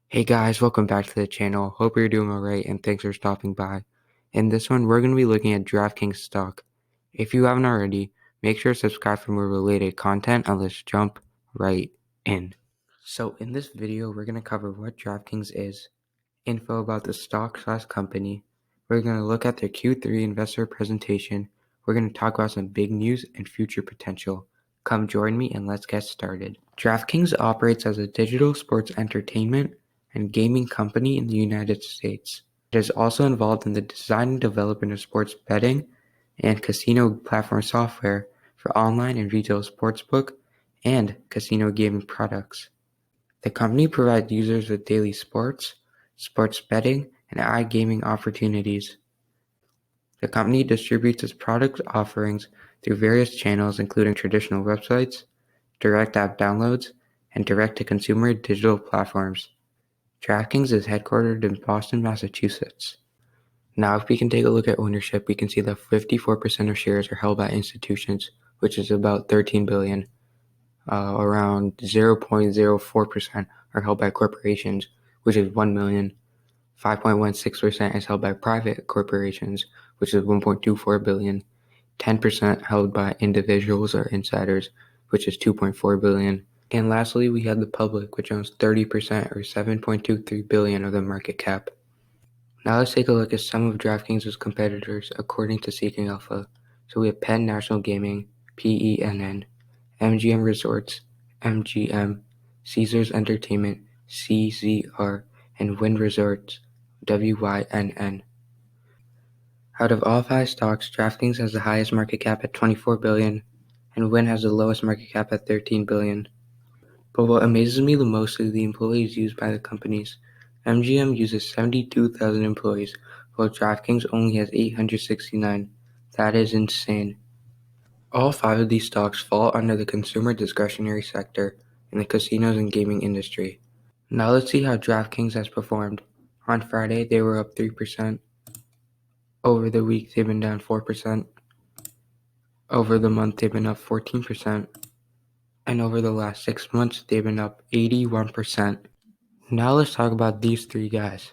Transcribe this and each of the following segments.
Hey guys, welcome back to the channel. Hope you're doing alright and thanks for stopping by. In this one, we're going to be looking at DraftKings stock. If you haven't already, make sure to subscribe for more related content and let's jump right in. So in this video, we're going to cover what DraftKings is, info about the stock/company, we're going to look at their Q3 investor presentation, we're going to talk about some big news and future potential. Come join me and let's get started. DraftKings operates as a digital sports entertainment and gaming company in the United States. It is also involved in the design and development of sports betting and casino platform software for online and retail sportsbook and casino gaming products. The company provides users with daily sports betting, and iGaming opportunities. The company distributes its product offerings through various channels including traditional websites, direct app downloads, and direct-to-consumer digital platforms. DraftKings is headquartered in Boston, Massachusetts. Now, if we can take a look at ownership, we can see that 54% of shares are held by institutions, which is about $13 billion. Around 0.04% are held by corporations, which is $1 million. 5.16% is held by private corporations, which is $1.24 billion. 10% held by individuals or insiders, which is $2.4 billion. And lastly, we have the public, which owns 30% or $7.23 billion of the market cap. Now let's take a look at some of DraftKings' competitors according to Seeking Alpha. So we have Penn National Gaming, PENN, MGM Resorts, MGM, Caesars Entertainment, CZR, and Wynn Resorts, WYNN. Out of all 5 stocks, DraftKings has the highest market cap at $24 billion, and Wynn has the lowest market cap at $13 billion. But what amazes me the most is the employees used by the companies. MGM uses 72,000 employees, while DraftKings only has 869. That is insane. All 5 of these stocks fall under the consumer discretionary sector in the casinos and gaming industry. Now let's see how DraftKings has performed. On Friday, they were up 3%. Over the week, they've been down 4%. Over the month, they've been up 14%. And over the last 6 months, they've been up 81%. Now let's talk about these 3 guys.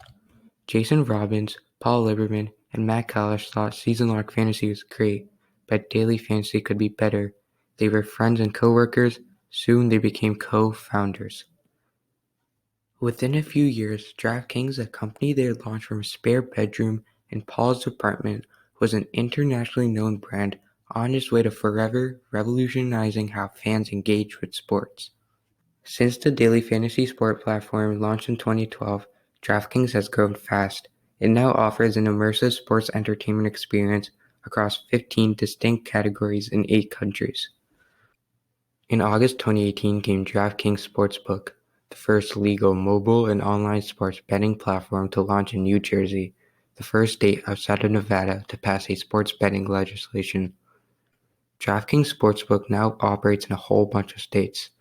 Jason Robbins, Paul Lieberman, and Matt Kalish thought season-long fantasy was great, but daily fantasy could be better. They were friends and co-workers. Soon they became co-founders. Within a few years, DraftKings, a company they had launched from a spare bedroom in Paul's apartment, was an internationally known brand on its way to forever revolutionizing how fans engage with sports. Since the daily fantasy sport platform launched in 2012, DraftKings has grown fast. It now offers an immersive sports entertainment experience across 15 distinct categories in 8 countries. In August 2018 came DraftKings Sportsbook, the first legal mobile and online sports betting platform to launch in New Jersey, the first state outside of Nevada to pass a sports betting legislation. DraftKings Sportsbook now operates in a whole bunch of states.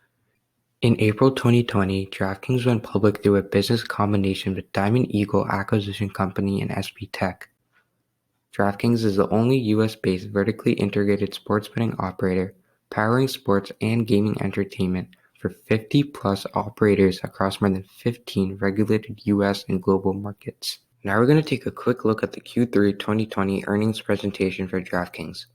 In April 2020, DraftKings went public through a business combination with Diamond Eagle Acquisition Company and SB Tech. DraftKings is the only US-based vertically integrated sports betting operator, powering sports and gaming entertainment for 50-plus operators across more than 15 regulated US and global markets. Now we're going to take a quick look at the Q3 2020 earnings presentation for DraftKings.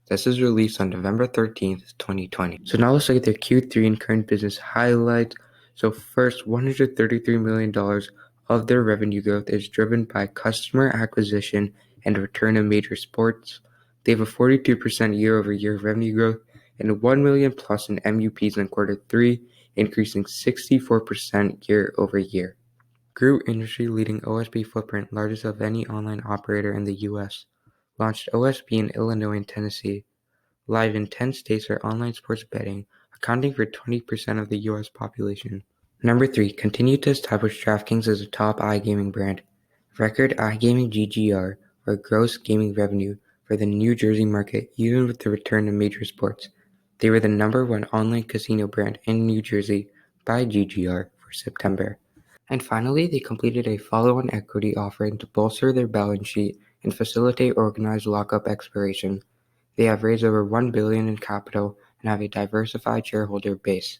This is released on November 13th, 2020. So now let's look at their Q3 and current business highlights. So first, $133 million of their revenue growth is driven by customer acquisition and return of major sports. They have a 42% year-over-year revenue growth and 1 million plus in MUPs in quarter 3, increasing 64% year-over-year. Grew industry-leading OSB footprint, largest of any online operator in the U.S. Launched OSB in Illinois and Tennessee. Live in 10 states for online sports betting, accounting for 20% of the U.S. population. Number 3, continued to establish DraftKings as a top iGaming brand. Record iGaming GGR, or gross gaming revenue, for the New Jersey market even with the return of major sports. They were the number 1 online casino brand in New Jersey by GGR for September. And finally, they completed a follow-on equity offering to bolster their balance sheet and facilitate organized lockup expiration. They have raised over $1 billion in capital and have a diversified shareholder base.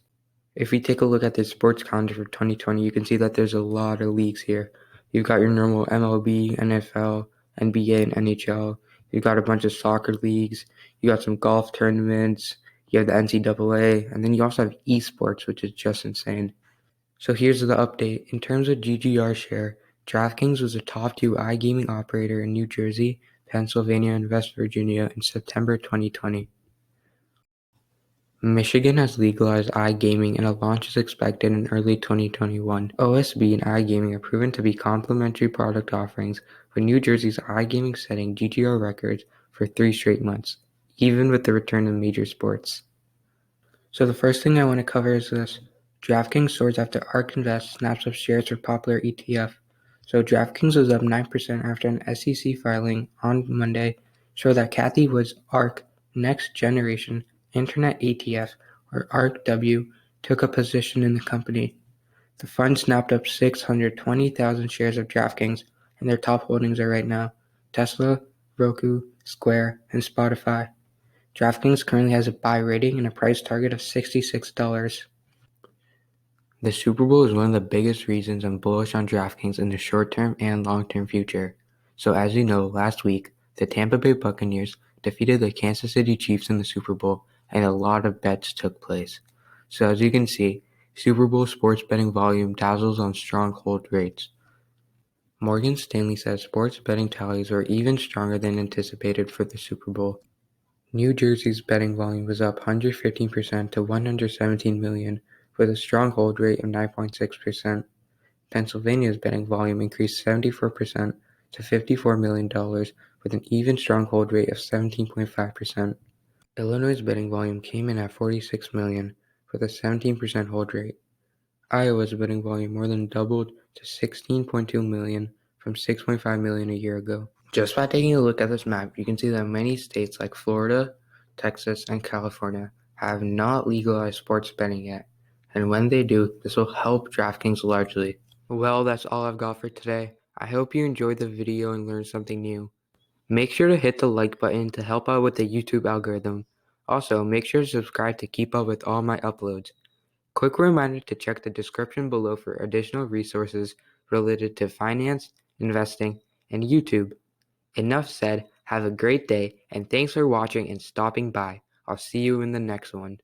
If we take a look at the sports calendar for 2020, you can see that there's a lot of leagues here. You've got your normal MLB, NFL, NBA, and NHL. You've got a bunch of soccer leagues. You got some golf tournaments. You have the NCAA, and then you also have esports, which is just insane. So here's the update. In terms of GGR share, DraftKings was the top 2 iGaming operator in New Jersey, Pennsylvania, and West Virginia in September 2020. Michigan has legalized iGaming and a launch is expected in early 2021. OSB and iGaming are proven to be complementary product offerings, with New Jersey's iGaming setting GGR records for 3 straight months, even with the return of major sports. So the first thing I want to cover is this. DraftKings soars after ARK Invest snaps up shares for popular ETF. So DraftKings was up 9% after an SEC filing on Monday showed that Cathie Wood's ARK Next Generation Internet ETF, or ARKW, took a position in the company. The fund snapped up 620,000 shares of DraftKings, and their top holdings are right now Tesla, Roku, Square, and Spotify. DraftKings currently has a buy rating and a price target of $66. The Super Bowl is one of the biggest reasons I'm bullish on DraftKings in the short-term and long-term future. So as you know, last week, the Tampa Bay Buccaneers defeated the Kansas City Chiefs in the Super Bowl, and a lot of bets took place. So as you can see, Super Bowl sports betting volume dazzles on strong hold rates. Morgan Stanley says sports betting tallies were even stronger than anticipated for the Super Bowl. New Jersey's betting volume was up 115% to 117 million, with a strong hold rate of 9.6%. Pennsylvania's betting volume increased 74% to $54 million, with an even strong hold rate of 17.5%. Illinois' betting volume came in at 46 million, with a 17% hold rate. Iowa's betting volume more than doubled to 16.2 million from 6.5 million a year ago. Just by taking a look at this map, you can see that many states like Florida, Texas, and California have not legalized sports betting yet, and when they do, this will help DraftKings largely. Well, that's all I've got for today. I hope you enjoyed the video and learned something new. Make sure to hit the like button to help out with the YouTube algorithm. Also, make sure to subscribe to keep up with all my uploads. Quick reminder to check the description below for additional resources related to finance, investing, and YouTube. Enough said, have a great day, and thanks for watching and stopping by. I'll see you in the next one.